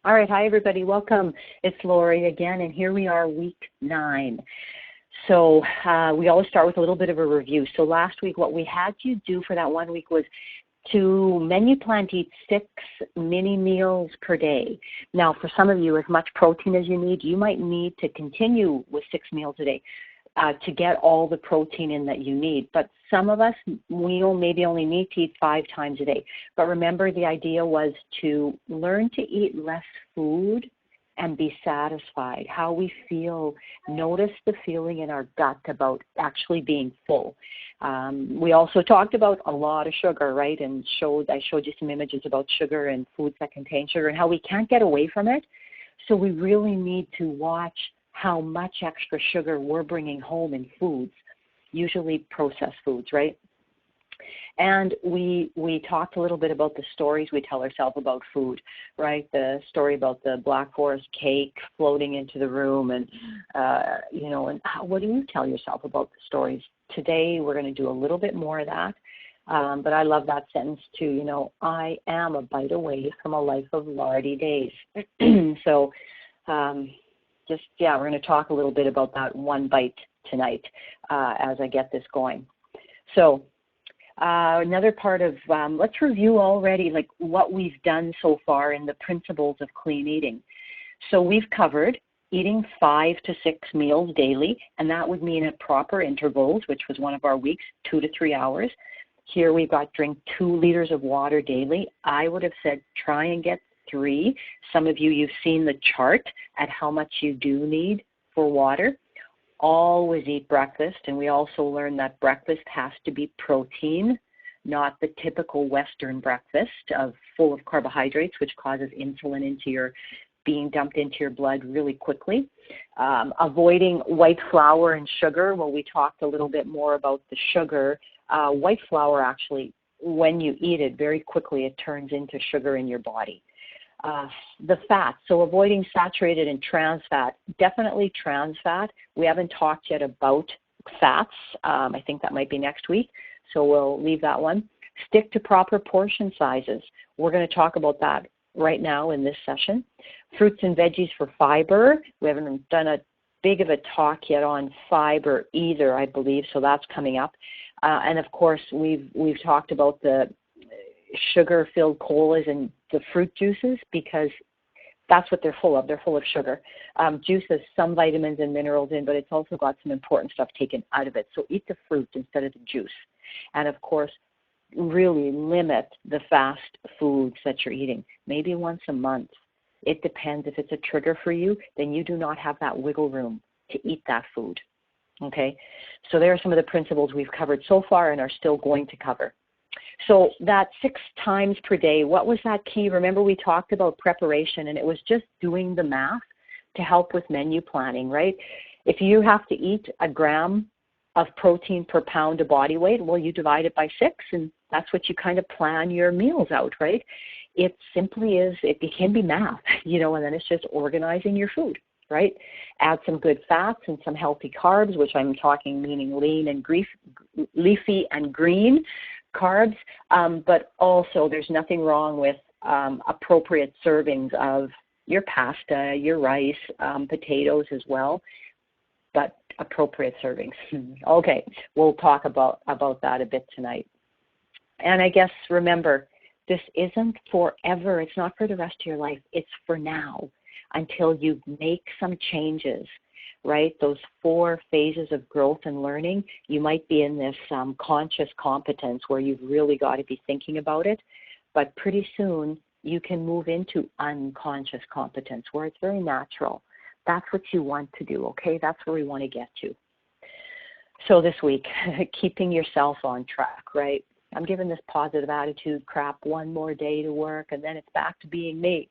All right, hi everybody, welcome. It's Lori again, and here we are, week 9. So we always start with a little bit of a review. So last week, what we had you do for that 1 week was to menu plan to eat 6 mini meals per day. Now, for some of you, as much protein as you need, you might need to continue with 6 meals a day to get all the protein in that you need. But some of us, we maybe only need to eat 5 times a day. But remember, the idea was to learn to eat less food and be satisfied, how we feel, notice the feeling in our gut about actually being full. We also talked about a lot of sugar, right? And I showed you some images about sugar and foods that contain sugar and how we can't get away from it. So we really need to watch how much extra sugar we're bringing home in foods, usually processed foods, right? And we talked a little bit about the stories we tell ourselves about food, right? The story about the Black Forest cake floating into the room, and and what do you tell yourself about the stories? Today we're going to do a little bit more of that, but I love that sentence too. I am a bite away from a life of lardy days. So, we're going to talk a little bit about that one bite tonight as I get this going. So. Another part of, let's review already like what we've done so far in the principles of clean eating. So we've covered eating 5 to 6 meals daily, and that would mean at proper intervals, which was one of our weeks, 2 to 3 hours. Here we've got drink 2 liters of water daily. I would have said try and get 3. Some of you, you've seen the chart at how much you do need for water. Always eat breakfast, and we also learned that breakfast has to be protein, not the typical Western breakfast full of carbohydrates, which causes insulin being dumped into your blood really quickly. Avoiding white flour and sugar. Well, we talked a little bit more about the sugar. White flour actually, when you eat it, very quickly it turns into sugar in your body. The fat, so avoiding saturated and trans fat, definitely trans fat. We haven't talked yet about fats. I think that might be next week, so we'll leave that one. Stick to proper portion sizes. We're going to talk about that right now in this session. Fruits and veggies for fiber. We haven't done a big of a talk yet on fiber either, I believe, so that's coming up. And of course, we've talked about the sugar-filled colas and the fruit juices because that's what they're full of. They're full of sugar. Juice has some vitamins and minerals in, but it's also got some important stuff taken out of it. So eat the fruit instead of the juice. And of course, really limit the fast foods that you're eating, maybe once a month. It depends. If it's a trigger for you, then you do not have that wiggle room to eat that food. Okay? So there are some of the principles we've covered so far and are still going to cover. So that 6 times per day, what was that key? Remember we talked about preparation, and it was just doing the math to help with menu planning, right? If you have to eat a gram of protein per pound of body weight, well, you divide it by 6, and that's what you kind of plan your meals out, right? It simply is, it can be math, and then it's just organizing your food, right? Add some good fats and some healthy carbs, which I'm talking meaning lean and leafy and green carbs, but also there's nothing wrong with appropriate servings of your pasta, your rice, potatoes as well, but appropriate servings. Okay, we'll talk about that a bit tonight. And I guess remember, this isn't forever. It's not for the rest of your life. It's for now until you make some changes. Right? Those 4 phases of growth and learning, you might be in this conscious competence where you've really got to be thinking about it, but pretty soon you can move into unconscious competence where it's very natural. That's what you want to do, okay? That's where we want to get to. So this week, keeping yourself on track, right? I'm giving this positive attitude crap one more day to work, and then it's back to being me,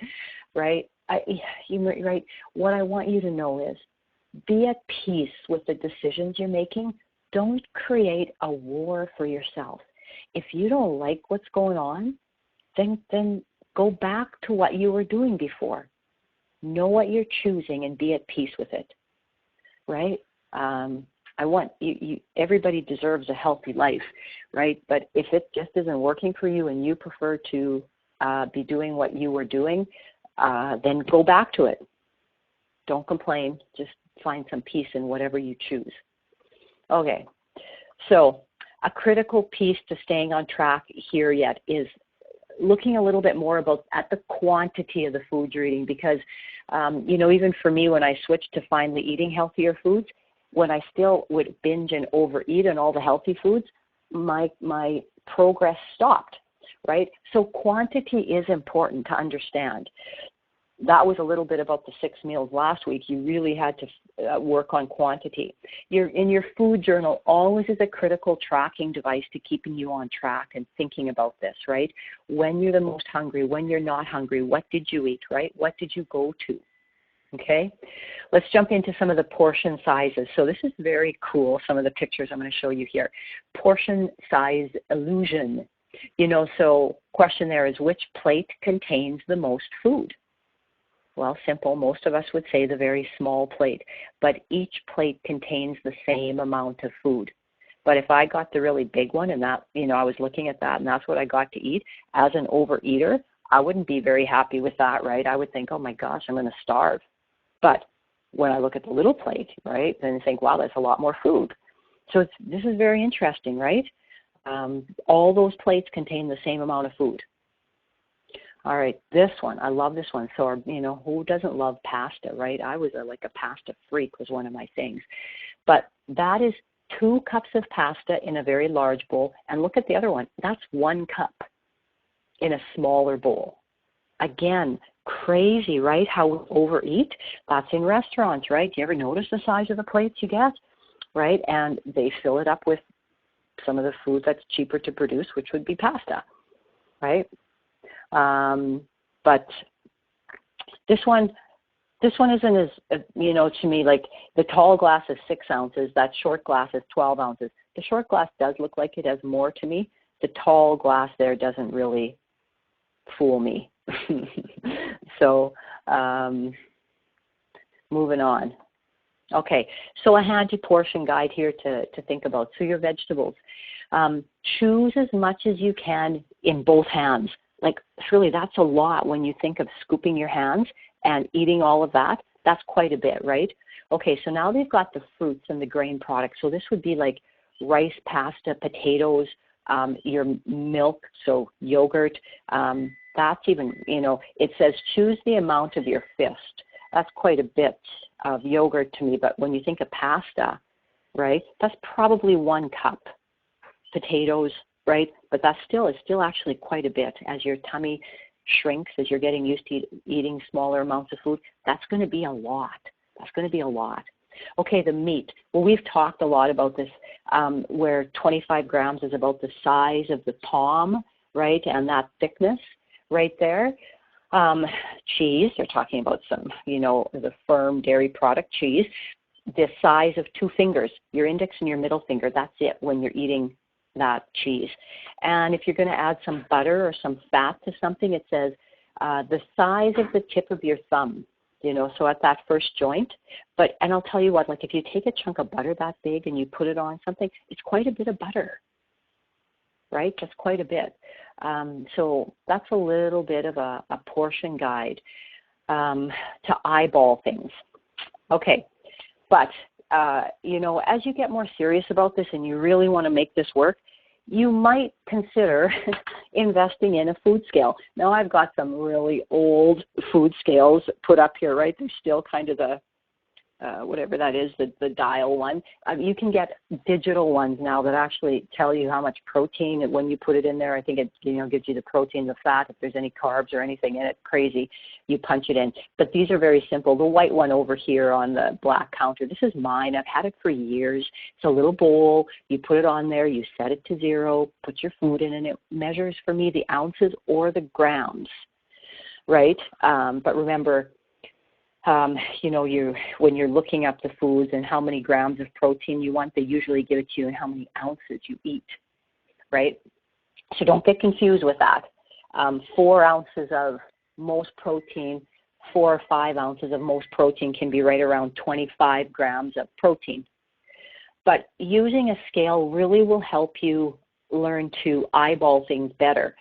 right? Right? What I want you to know is, be at peace with the decisions you're making. Don't create a war for yourself. If you don't like what's going on, then go back to what you were doing before. Know what you're choosing and be at peace with it, right? I want you. Everybody deserves a healthy life, right? But if it just isn't working for you and you prefer to be doing what you were doing, then go back to it. Don't complain. Just find some peace in whatever you choose. Okay, so a critical piece to staying on track here yet is looking a little bit more at the quantity of the food you're eating, because even for me, when I switched to finally eating healthier foods, when I still would binge and overeat on all the healthy foods, my progress stopped, right? So quantity is important to understand. That was a little bit about the 6 meals last week. You really had to work on quantity. In your food journal always is a critical tracking device to keeping you on track and thinking about this, right? When you're the most hungry, when you're not hungry, what did you eat, right? What did you go to? Okay, let's jump into some of the portion sizes. So this is very cool, some of the pictures I'm going to show you here. Portion size illusion. So question there is, which plate contains the most food? Well, simple. Most of us would say the very small plate, but each plate contains the same amount of food. But if I got the really big one and that, I was looking at that and that's what I got to eat, as an overeater, I wouldn't be very happy with that, right? I would think, oh my gosh, I'm going to starve. But when I look at the little plate, right, then I think, wow, that's a lot more food. So this is very interesting, right? All those plates contain the same amount of food. All right, this one, I love this one. So, who doesn't love pasta, right? I was like a pasta freak was one of my things. But that is 2 cups of pasta in a very large bowl. And look at the other one. That's 1 cup in a smaller bowl. Again, crazy, right? How we overeat. That's in restaurants, right? Do you ever notice the size of the plates you get, right? And they fill it up with some of the food that's cheaper to produce, which would be pasta, right? But this one isn't as, to me, like the tall glass is 6 ounces, that short glass is 12 ounces. The short glass does look like it has more to me. The tall glass there doesn't really fool me. So, moving on. Okay, so a handy portion guide here to think about. So your vegetables. Choose as much as you can in both hands. Like, really, that's a lot when you think of scooping your hands and eating all of that. That's quite a bit, right? Okay, so now they've got the fruits and the grain products. So this would be like rice, pasta, potatoes, your milk, so yogurt. That's even, it says choose the amount of your fist. That's quite a bit of yogurt to me. But when you think of pasta, right, that's probably 1 cup. Potatoes, right? But that's still actually quite a bit. As your tummy shrinks, as you're getting used to eating smaller amounts of food, that's going to be a lot. That's going to be a lot. Okay, the meat. Well, we've talked a lot about this, where 25 grams is about the size of the palm, right? And that thickness right there. Cheese, they're talking about some, the firm dairy product cheese, the size of 2 fingers, your index and your middle finger. That's it when you're eating that cheese. And if you're going to add some butter or some fat to something, it says the size of the tip of your thumb, so at that first joint. And I'll tell you what, like if you take a chunk of butter that big and you put it on something, it's quite a bit of butter, right? That's quite a bit. So that's a little bit of a portion guide to eyeball things. Okay, but as you get more serious about this and you really want to make this work, you might consider investing in a food scale. Now, I've got some really old food scales put up here, right? They're still kind of the, whatever that is, the dial one. You can get digital ones now that actually tell you how much protein, and when you put it in there, I think it gives you the protein, the fat, if there's any carbs or anything in it, crazy, you punch it in. But these are very simple. The white one over here on the black counter, this is mine. I've had it for years. It's a little bowl. You put it on there, you set it to 0, put your food in, and it measures for me the ounces or the grams, right? But remember, when you're looking up the foods and how many grams of protein you want, they usually give it to you and how many ounces you eat, right? So don't get confused with that. 4 ounces of most protein, 4 or 5 ounces of most protein can be right around 25 grams of protein. But using a scale really will help you learn to eyeball things better.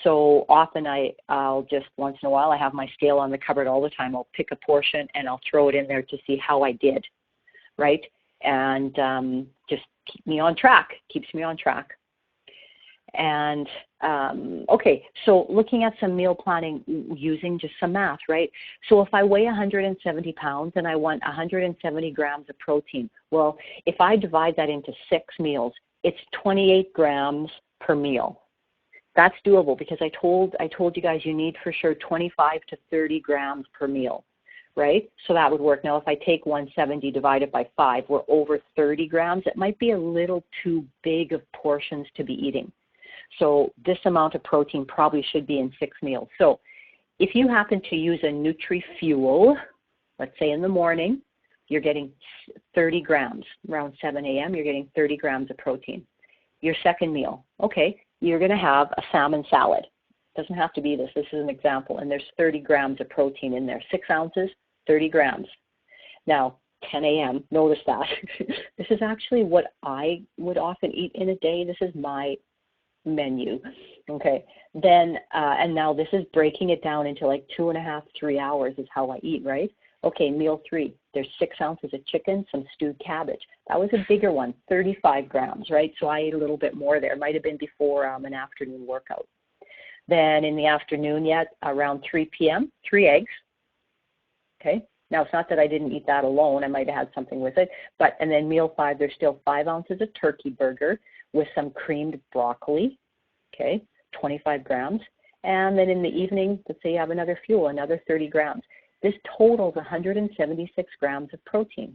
So often I'll just, once in a while, I have my scale on the cupboard all the time. I'll pick a portion and I'll throw it in there to see how I did, right? And just keeps me on track. And okay, so looking at some meal planning using just some math, right? So if I weigh 170 pounds and I want 170 grams of protein, well, if I divide that into 6 meals, it's 28 grams per meal. That's doable because I told you guys you need for sure 25 to 30 grams per meal, right? So that would work. Now, if I take 170 divided by 5, we're over 30 grams. It might be a little too big of portions to be eating. So this amount of protein probably should be in 6 meals. So if you happen to use a NutriFuel, let's say in the morning, you're getting 30 grams. Around 7 a.m., you're getting 30 grams of protein. Your second meal, okay, you're going to have a salmon salad. It doesn't have to be this. This is an example. And there's 30 grams of protein in there. 6 ounces, 30 grams. Now, 10 a.m., notice that. This is actually what I would often eat in a day. This is my menu. Okay. Then, and now this is breaking it down into like 2.5, 3 hours is how I eat, right? Okay, meal 3, there's 6 ounces of chicken, some stewed cabbage. That was a bigger one, 35 grams, right? So I ate a little bit more there. It might have been before an afternoon workout. Then in the afternoon yet, around 3 p.m., 3 eggs. Okay. Now, it's not that I didn't eat that alone. I might have had something with it. But, and then meal 5, there's still 5 ounces of turkey burger with some creamed broccoli, okay, 25 grams. And then in the evening, let's say you have another fuel, another 30 grams. This totals 176 grams of protein,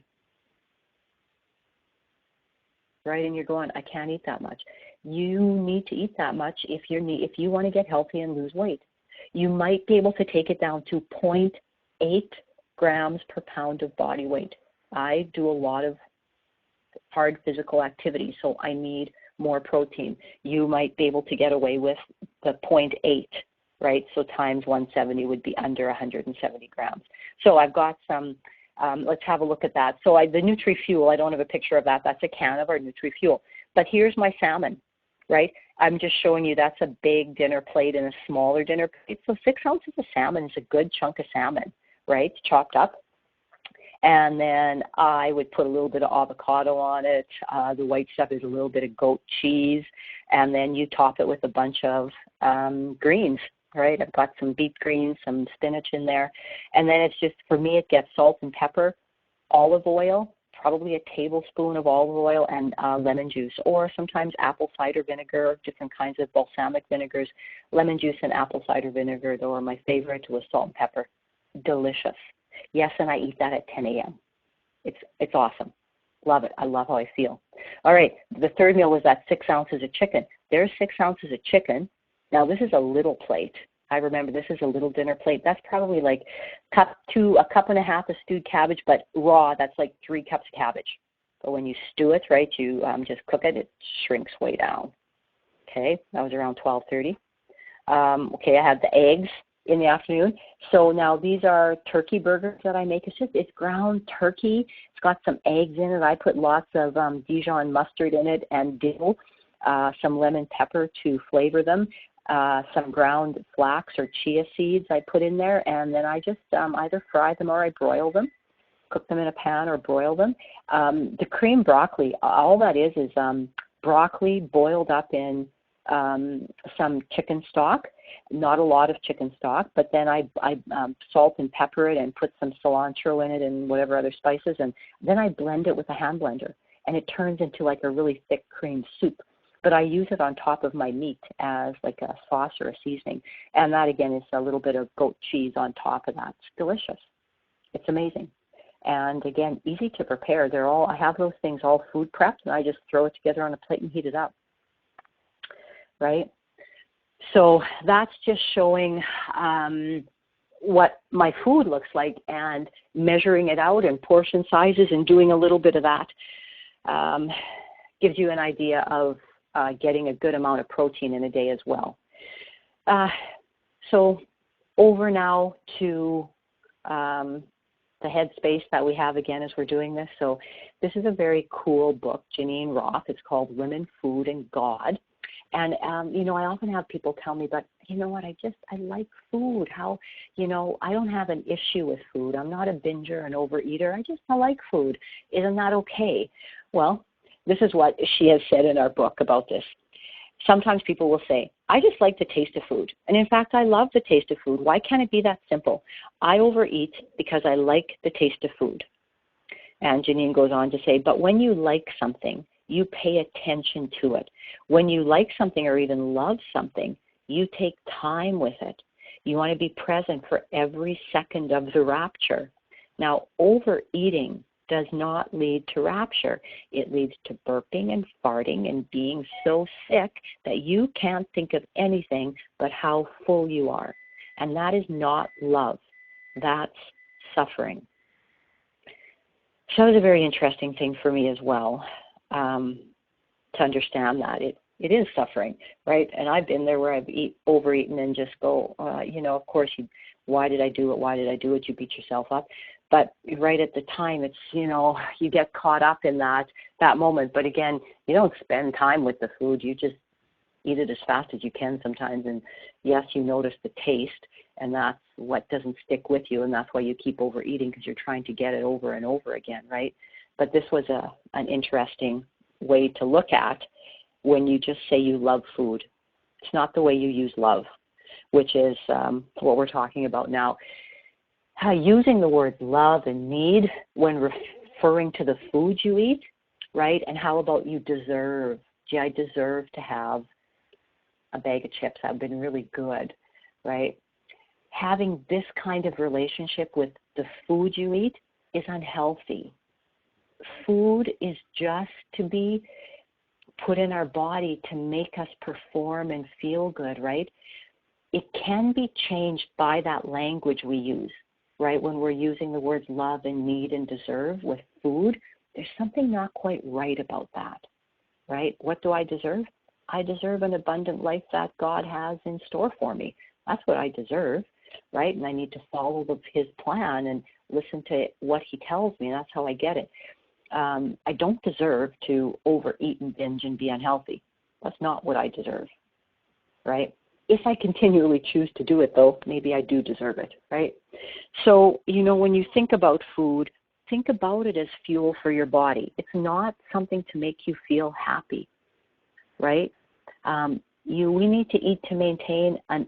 right? And you're going, I can't eat that much. You need to eat that much if you want to get healthy and lose weight. You might be able to take it down to 0.8 grams per pound of body weight. I do a lot of hard physical activity, so I need more protein. You might be able to get away with the 0.8, right? So times 170 would be under 170 grams. So I've got some, let's have a look at that. So the NutriFuel, I don't have a picture of that. That's a can of our NutriFuel. But here's my salmon, right? I'm just showing you that's a big dinner plate and a smaller dinner plate. So 6 ounces of salmon is a good chunk of salmon, right? Chopped up. And then I would put a little bit of avocado on it. The white stuff is a little bit of goat cheese. And then you top it with a bunch of greens, right? I've got some beet greens, some spinach in there. And then it's just, for me, it gets salt and pepper, olive oil, probably a tablespoon of olive oil, and lemon juice, or sometimes apple cider vinegar, different kinds of balsamic vinegars. Lemon juice and apple cider vinegar, though, are my favorite, with salt and pepper. Delicious. Yes, and I eat that at 10 a.m. It's awesome. Love it. I love how I feel. All right, the third meal was that 6 ounces of chicken. There's 6 ounces of chicken. Now, this is a little plate. I remember this is a little dinner plate. That's probably like a cup and a half of stewed cabbage, but raw, that's like 3 cups of cabbage. But when you stew it, right, you just cook it, it shrinks way down. Okay, that was around 12:30. Okay, I had the eggs in the afternoon. So now these are turkey burgers that I make. It's ground turkey. It's got some eggs in it. I put lots of Dijon mustard in it and dill, some lemon pepper to flavor them, some ground flax or chia seeds I put in there, and then I just either fry them or I broil them, cook them in a pan or broil them. The cream broccoli, all that is broccoli boiled up in some chicken stock, not a lot of chicken stock, but then I salt and pepper it and put some cilantro in it and whatever other spices, and then I blend it with a hand blender, and it turns into like a really thick cream soup. But I use it on top of my meat as like a sauce or a seasoning, and that again is a little bit of goat cheese on top of that. It's delicious. It's amazing. And again, easy to prepare. I have those things all food prepped, and I just throw it together on a plate and heat it up. Right? So that's just showing what my food looks like and measuring it out in portion sizes and doing a little bit of that gives you an idea of getting a good amount of protein in a day as well. So over now to the headspace that we have again as we're doing this. So this is a very cool book, Geneen Roth. It's called Women, Food, and God. And, I often have people tell me, but, you know what, I like food. How, I don't have an issue with food. I'm not a binger, an overeater. I like food. Isn't that okay? Well, this is what she has said in our book about this. Sometimes people will say, I just like the taste of food. And in fact, I love the taste of food. Why can't it be that simple? I overeat because I like the taste of food. And Janine goes on to say, but when you like something, you pay attention to it. When you like something or even love something, you take time with it. You want to be present for every second of the rapture. Now, overeating does not lead to rapture. It leads to burping and farting and being so sick that you can't think of anything but how full you are. And that is not love. That's suffering. So it was a very interesting thing for me as well, to understand that it is suffering, right? And I've been there where I've overeaten and just go, of course, why did I do it? Why did I do it? You beat yourself up. But right at the time, it's, you get caught up in that moment. But again, you don't spend time with the food. You just eat it as fast as you can sometimes. And yes, you notice the taste, and that's what doesn't stick with you. And that's why you keep overeating, because you're trying to get it over and over again, right? But this was an interesting way to look at when you just say you love food. It's not the way you use love, which is what we're talking about now. Using the words love and need when referring to the food you eat, right? And how about you deserve? Gee, I deserve to have a bag of chips. I've been really good, right? Having this kind of relationship with the food you eat is unhealthy. Food is just to be put in our body to make us perform and feel good, right? It can be changed by that language we use, right? When we're using the words love and need and deserve with food, there's something not quite right about that, right? What do I deserve? I deserve an abundant life that God has in store for me. That's what I deserve, right? And I need to follow his plan and listen to what he tells me. That's how I get it. I don't deserve to overeat and binge and be unhealthy. That's not what I deserve, right? If I continually choose to do it, though, maybe I do deserve it, right? So, when you think about food, think about it as fuel for your body. It's not something to make you feel happy, right? We need to eat to maintain an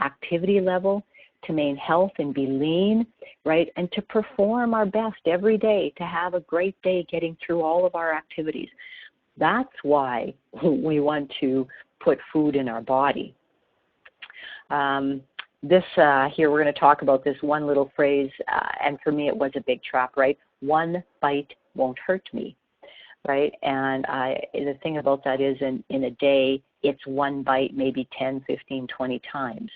activity level, to maintain health and be lean, right? And to perform our best every day, to have a great day getting through all of our activities. That's why we want to put food in our body. Here we're going to talk about this one little phrase, and for me it was a big trap, right? One bite won't hurt me, right? And the thing about that is in a day, it's one bite maybe 10, 15, 20 times,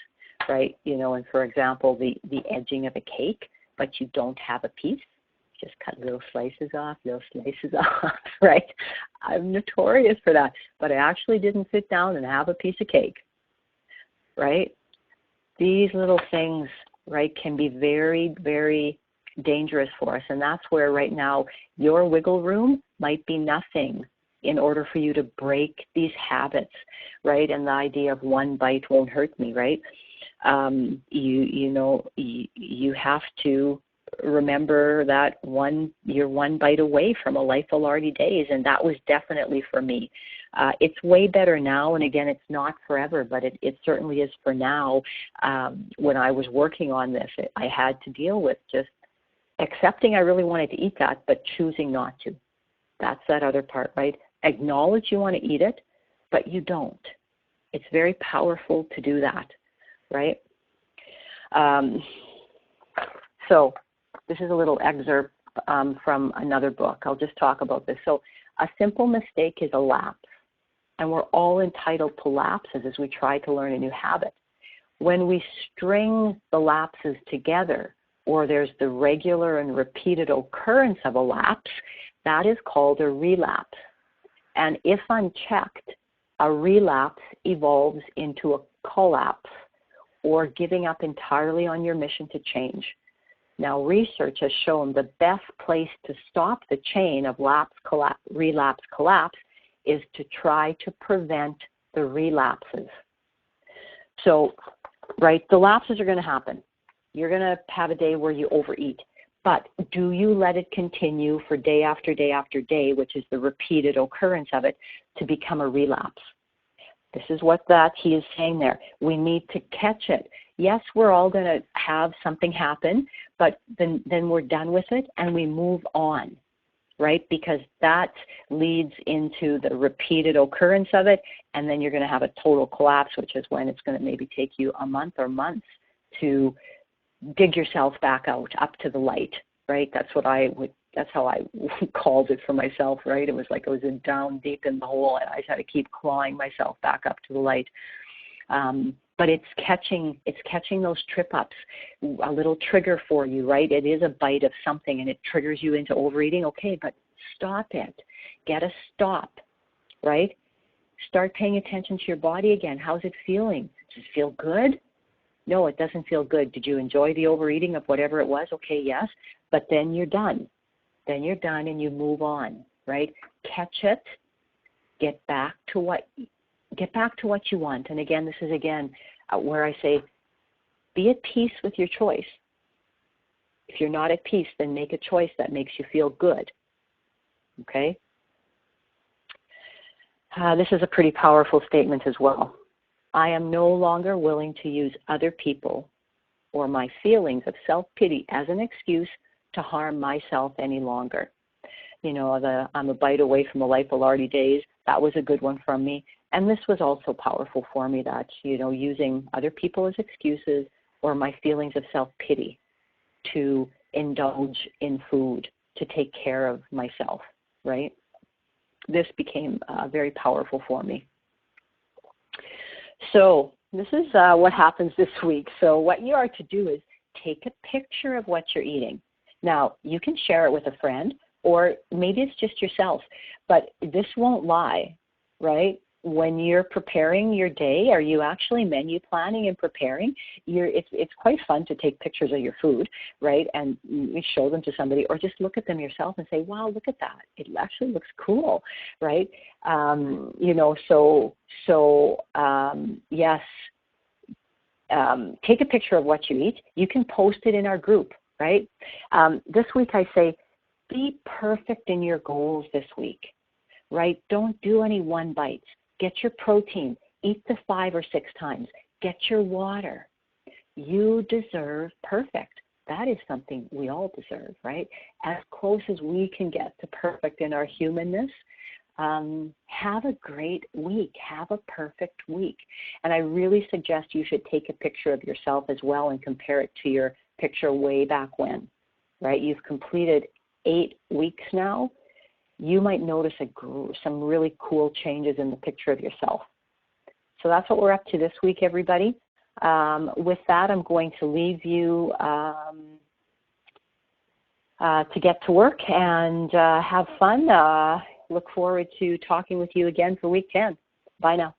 right? And for example, the edging of a cake, but you don't have a piece, just cut little slices off, right? I'm notorious for that, but I actually didn't sit down and have a piece of cake, right? These little things, right, can be very, very dangerous for us. And that's where right now your wiggle room might be nothing in order for you to break these habits, right? And the idea of one bite won't hurt me, right? You have to remember that you're one bite away from a life of Lardy days, and that was definitely for me. It's way better now, and again, it's not forever, but it certainly is for now. When I was working on this, I had to deal with just accepting I really wanted to eat that, but choosing not to. That's that other part, right? Acknowledge you want to eat it, but you don't. It's very powerful to do that, right? So this is a little excerpt from another book. I'll just talk about this. So a simple mistake is a lapse, and we're all entitled to lapses as we try to learn a new habit. When we string the lapses together, or there's the regular and repeated occurrence of a lapse, that is called a relapse. And if unchecked, a relapse evolves into a collapse, or giving up entirely on your mission to change. Now, research has shown the best place to stop the chain of relapse, collapse is to try to prevent the relapses. So, right, the lapses are going to happen. You're going to have a day where you overeat. But do you let it continue for day after day after day, which is the repeated occurrence of it, to become a relapse? This is what that he is saying there. We need to catch it. Yes, we're all going to have something happen, but then we're done with it and we move on, right? Because that leads into the repeated occurrence of it, and then you're going to have a total collapse, which is when it's going to maybe take you a month or months to dig yourself back out up to the light, right? That's how I called it for myself, right? It was like I was down deep in the hole and I just had to keep clawing myself back up to the light. But it's catching those trip ups, a little trigger for you, right? It is a bite of something and it triggers you into overeating. Okay, but stop it. Get a stop, right? Start paying attention to your body again. How's it feeling? Does it feel good? No, it doesn't feel good. Did you enjoy the overeating of whatever it was? Okay, yes. But then you're done. Then you're done and you move on, right? Catch it. Get back to what you want. And again, this is where I say, be at peace with your choice. If you're not at peace, then make a choice that makes you feel good. Okay? This is a pretty powerful statement as well. I am no longer willing to use other people or my feelings of self-pity as an excuse to harm myself any longer. You know, I'm a bite away from the life of Lardy days. That was a good one from me. And this was also powerful for me, that, you know, using other people as excuses or my feelings of self-pity to indulge in food, to take care of myself, right? This became very powerful for me. So this is what happens this week. So what you are to do is take a picture of what you're eating. Now, you can share it with a friend, or maybe it's just yourself, but this won't lie, right? When you're preparing your day, are you actually menu planning and preparing? It's quite fun to take pictures of your food, right, and show them to somebody, or just look at them yourself and say, wow, look at that. It actually looks cool, right? Yes, take a picture of what you eat. You can post it in our group, right? This week I say, be perfect in your goals this week, right? Don't do any one bites. Get your protein. Eat the 5 or 6 times. Get your water. You deserve perfect. That is something we all deserve, right? As close as we can get to perfect in our humanness. Have a great week. Have a perfect week. And I really suggest you should take a picture of yourself as well and compare it to your picture way back when, right? You've completed 8 weeks now. You might notice some really cool changes in the picture of yourself. So that's what we're up to this week, everybody. With that, I'm going to leave you to get to work and have fun. Look forward to talking with you again for week 10. Bye now.